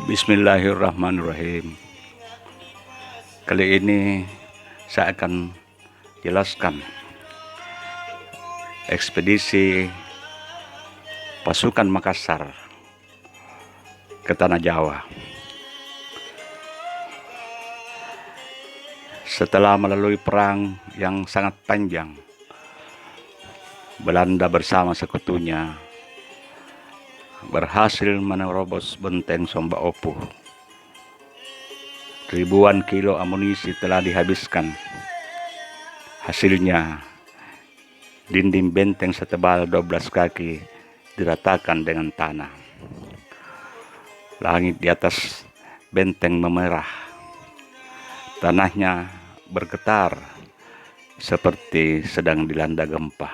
Bismillahirrahmanirrahim. Kali ini saya akan jelaskan ekspedisi pasukan Makassar ke Tanah Jawa. Setelah melalui perang yang sangat panjang, Belanda bersama sekutunya berhasil menerobos benteng Somba Opuh. Ribuan kilo amunisi telah dihabiskan. Hasilnya, dinding benteng setebal 12 kaki diratakan dengan tanah. Langit di atas benteng memerah. Tanahnya bergetar seperti sedang dilanda gempa.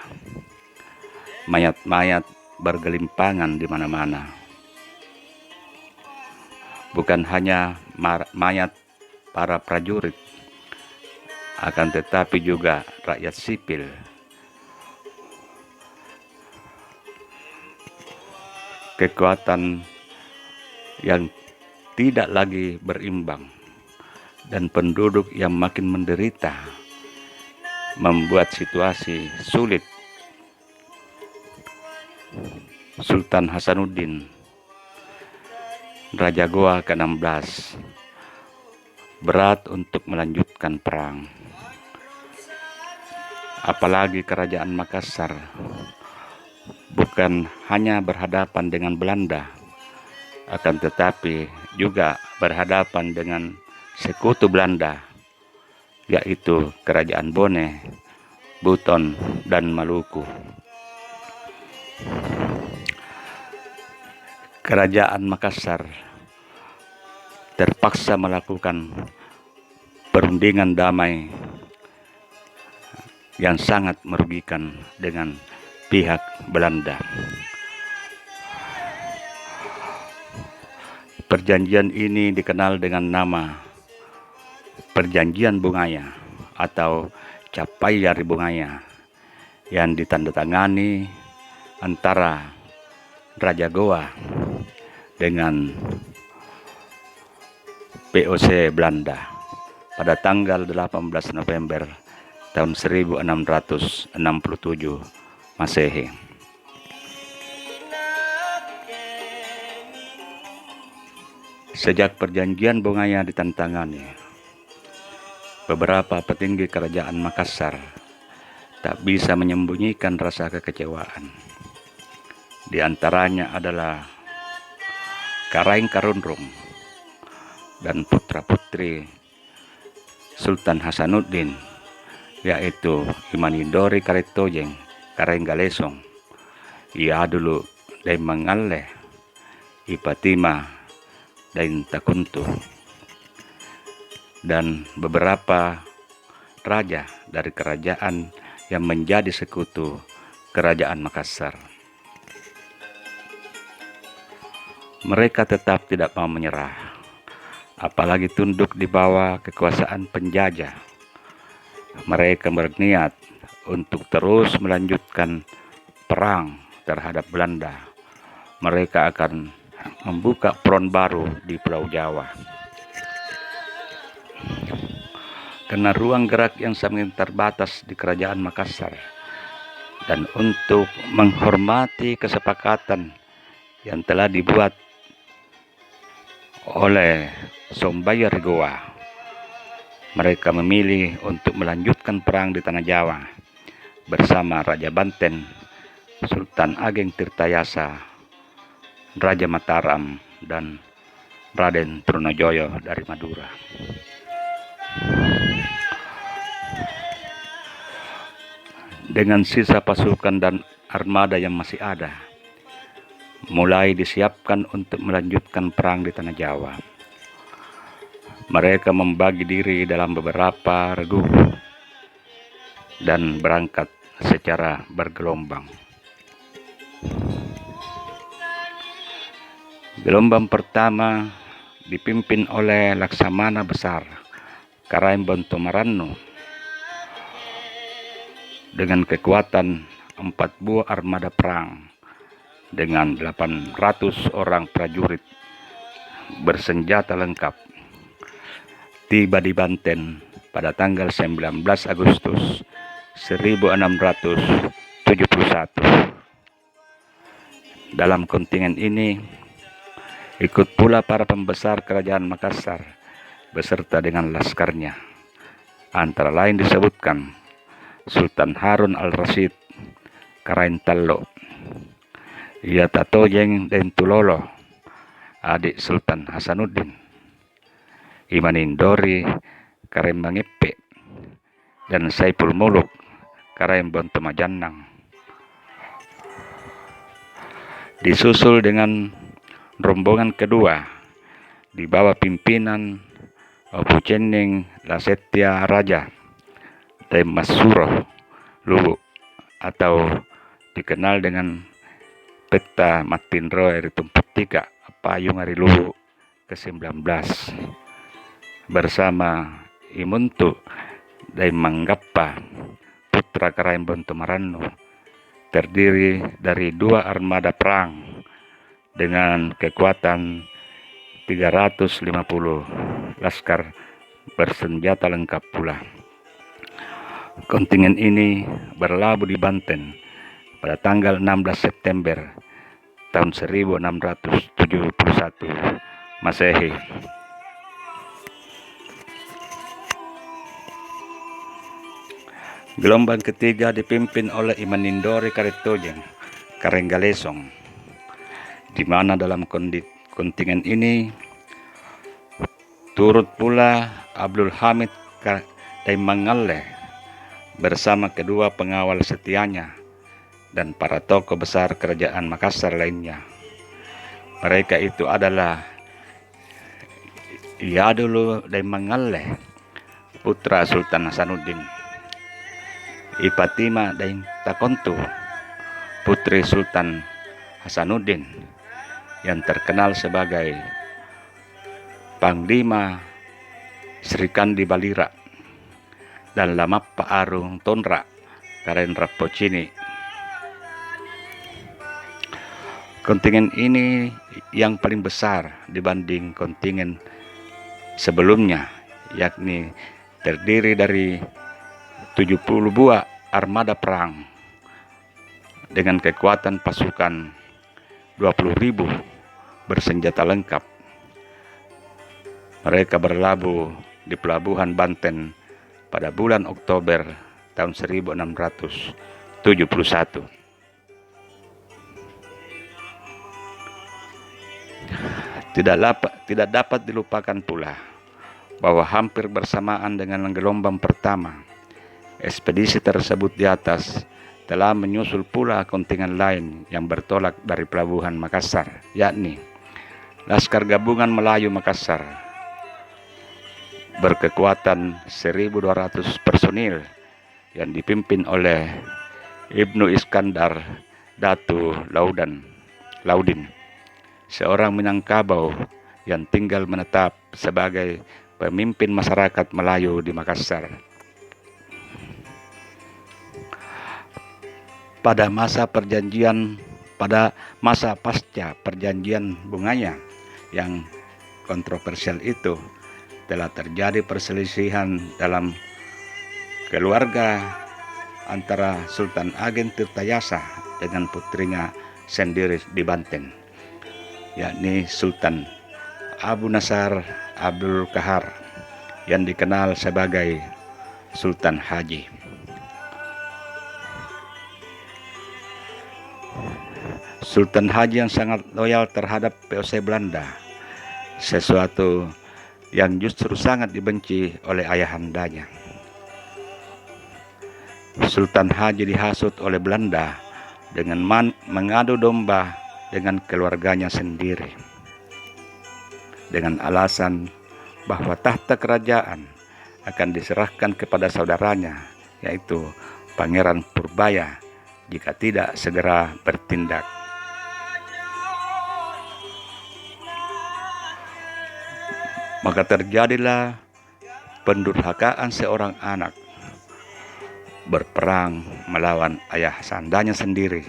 Mayat-mayat bergelimpangan di mana-mana. Bukan hanya mayat para prajurit, akan tetapi juga rakyat sipil. Kekuatan yang tidak lagi berimbang dan penduduk yang makin menderita membuat situasi sulit. Sultan Hasanuddin, Raja Goa ke-16, berat untuk melanjutkan perang. Apalagi kerajaan Makassar bukan hanya berhadapan dengan Belanda, akan tetapi juga berhadapan dengan sekutu Belanda, yaitu Kerajaan Bone, Buton, dan Maluku. Kerajaan Makassar terpaksa melakukan perundingan damai yang sangat merugikan dengan pihak Belanda. Perjanjian ini dikenal dengan nama Perjanjian Bungaya atau Capaiar Bungaya yang ditandatangani antara Raja Goa dengan VOC Belanda pada tanggal 18 November tahun 1667 Masehi. Sejak perjanjian Bungaya ditandatangani, beberapa petinggi kerajaan Makassar tak bisa menyembunyikan rasa kekecewaan. Di antaranya adalah Karaeng Karundrung dan putra-putri Sultan Hasanuddin, yaitu Imanidori Karetojeng, Karaeng Galesong, Iadulu dan Mangalle, Ipatima dan Takuntu, dan beberapa raja dari kerajaan yang menjadi sekutu kerajaan Makassar. Mereka tetap tidak mau menyerah, apalagi tunduk di bawah kekuasaan penjajah. Mereka berniat untuk terus melanjutkan perang terhadap Belanda. Mereka akan membuka front baru di Pulau Jawa. Karena ruang gerak yang sangat terbatas di kerajaan Makassar, dan untuk menghormati kesepakatan yang telah dibuat oleh Sombayar Goa, mereka memilih untuk melanjutkan perang di Tanah Jawa bersama Raja Banten, Sultan Ageng Tirtayasa, Raja Mataram, dan Raden Trunojoyo dari Madura. Dengan sisa pasukan dan armada yang masih ada, mulai disiapkan untuk melanjutkan perang di Tanah Jawa. Mereka membagi diri dalam beberapa regu dan berangkat secara bergelombang. Gelombang pertama dipimpin oleh Laksamana Besar Karaeng Bontomarannu dengan kekuatan 4 buah armada perang dengan 800 orang prajurit bersenjata lengkap tiba di Banten pada tanggal 19 Agustus 1671. Dalam kontingen ini ikut pula para pembesar kerajaan Makassar beserta dengan laskarnya. Antara lain disebutkan Sultan Harun al-Rasyid Karaintallo, Yatattojeng dan Tulolo, adik Sultan Hasanuddin, Imanindori Karembangepe, dan Saiful Muluk Karembontomajannang. Disusul dengan rombongan kedua di bawah pimpinan Abu Cenning Lasetia Raja dan Masuro Luwu atau dikenal dengan Peta Matinro Eri Tumpuk Tiga Payung Ari Luwu ke-19 bersama Imuntu dan Manggappa putra Karembontomarannu, terdiri dari 2 armada perang dengan kekuatan 350 laskar bersenjata lengkap pula. Kontingen ini berlabuh di Banten pada tanggal 16 September tahun 1671 Masehi. Gelombang ketiga dipimpin oleh Imanindori Karettojeng Karenggalesong, di mana dalam kontingen ini turut pula Abdul Hamid Daimangale bersama kedua pengawal setianya dan para tokoh besar kerajaan Makassar lainnya. Mereka itu adalah Iyadulu Daimangale, putra Sultan Hasanuddin, Ipatima Dain Takontu, putri Sultan Hasanuddin yang terkenal sebagai Panglima Srikandi Balira, dan Lamappa Arung Tonra Karen Rappocini. Kontingen ini yang paling besar dibanding kontingen sebelumnya, yakni terdiri dari 70 buah armada perang dengan kekuatan pasukan 20.000 bersenjata lengkap. Mereka berlabuh di pelabuhan Banten pada bulan Oktober tahun 1671. Tidak dapat dilupakan pula bahwa hampir bersamaan dengan gelombang pertama, ekspedisi tersebut di atas telah menyusul pula kontingen lain yang bertolak dari pelabuhan Makassar, yakni Laskar Gabungan Melayu Makassar berkekuatan 1.200 personil yang dipimpin oleh Ibnu Iskandar Datu Laudin, seorang Minangkabau yang tinggal menetap sebagai pemimpin masyarakat Melayu di Makassar. Pada masa pasca perjanjian Bungaya yang kontroversial itu, telah terjadi perselisihan dalam keluarga antara Sultan Agen Tirtayasa dengan putrinya sendiri di Banten, yakni Sultan Abu Nasar Abdul Kahar yang dikenal sebagai Sultan Haji. Sultan Haji yang sangat loyal terhadap VOC Belanda, sesuatu yang justru sangat dibenci oleh ayahandanya. Sultan Haji dihasut oleh Belanda dengan mengadu domba dengan keluarganya sendiri, dengan alasan bahwa tahta kerajaan akan diserahkan kepada saudaranya, yaitu Pangeran Purbaya, jika tidak segera bertindak. Maka terjadilah pendurhakaan seorang anak berperang melawan ayah sandanya sendiri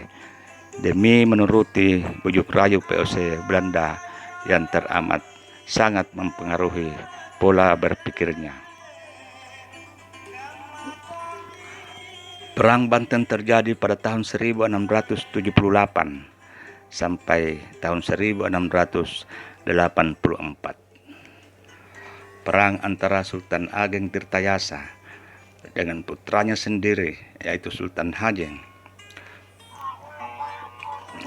demi menuruti bujuk rayu VOC Belanda yang teramat sangat mempengaruhi pola berpikirnya. Perang Banten terjadi pada tahun 1678 sampai tahun 1684. Perang antara Sultan Ageng Tirtayasa dengan putranya sendiri, yaitu Sultan Hajeng.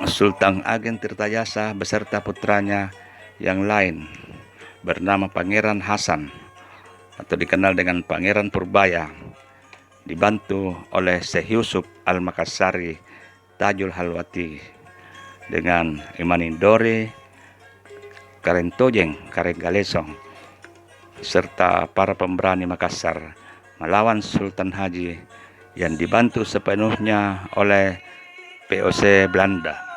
Sultan Ageng Tirtayasa beserta putranya yang lain bernama Pangeran Hasan atau dikenal dengan Pangeran Purbaya, dibantu oleh Syekh Yusuf Al-Makassari Tajul Halwati dengan Imanindori Karentojeng Karenggalesong serta para pemberani Makassar melawan Sultan Haji yang dibantu sepenuhnya oleh POC Belanda.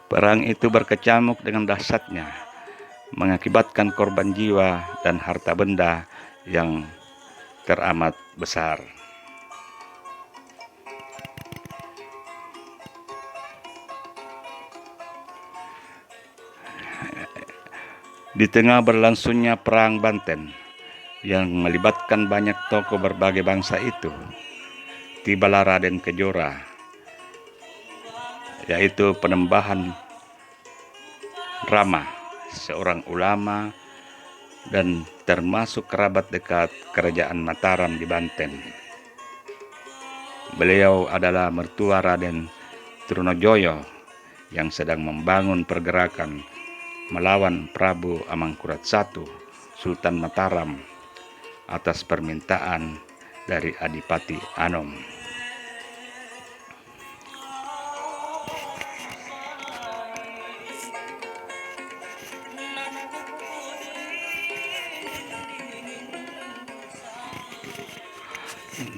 Perang itu berkecamuk dengan dahsyatnya, mengakibatkan korban jiwa dan harta benda yang teramat besar. Di tengah berlangsungnya Perang Banten yang melibatkan banyak tokoh berbagai bangsa itu, tibalah Raden Kejora, yaitu Penembahan Rama, seorang ulama dan termasuk kerabat dekat Kerajaan Mataram di Banten. Beliau adalah mertua Raden Trunojoyo yang sedang membangun pergerakan melawan Prabu Amangkurat I, Sultan Mataram, atas permintaan dari Adipati Anom.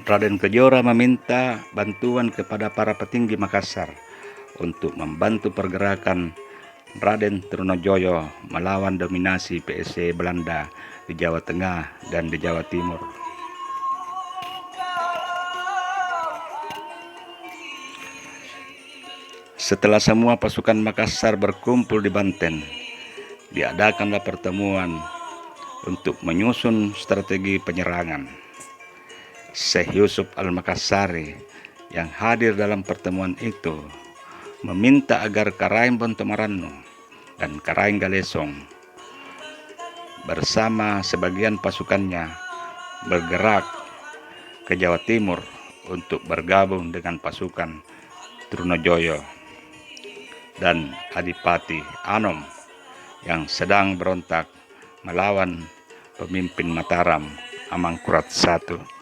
Raden Kejora meminta bantuan kepada para petinggi Makassar untuk membantu pergerakan Raden Trunojoyo melawan dominasi PSC Belanda di Jawa Tengah dan di Jawa Timur. Setelah semua pasukan Makassar berkumpul di Banten, diadakanlah pertemuan untuk menyusun strategi penyerangan. Syekh Yusuf Al-Makassari yang hadir dalam pertemuan itu meminta agar Karaeng Bontomarannu dan Karaeng Galesong bersama sebagian pasukannya bergerak ke Jawa Timur untuk bergabung dengan pasukan Trunojoyo dan Adipati Anom yang sedang berontak melawan pemimpin Mataram Amangkurat I.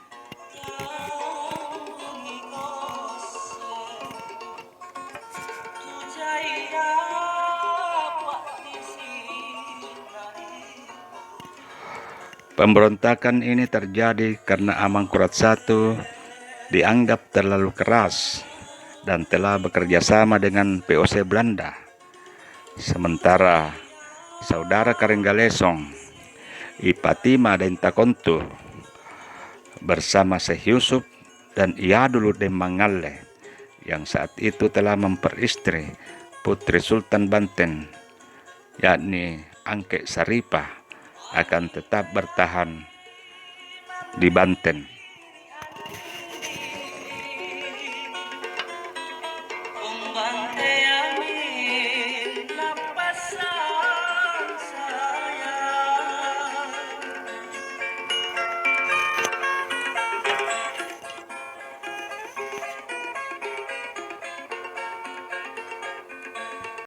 Pemberontakan ini terjadi karena Amangkurat I dianggap terlalu keras dan telah bekerja sama dengan POC Belanda. Sementara saudara Karenggalesong, Ipatima dan Takontu bersama Syekh Yusuf dan Iyadulu Demangale yang saat itu telah memperistri putri Sultan Banten, yakni Angke Saripah, akan tetap bertahan di Banten.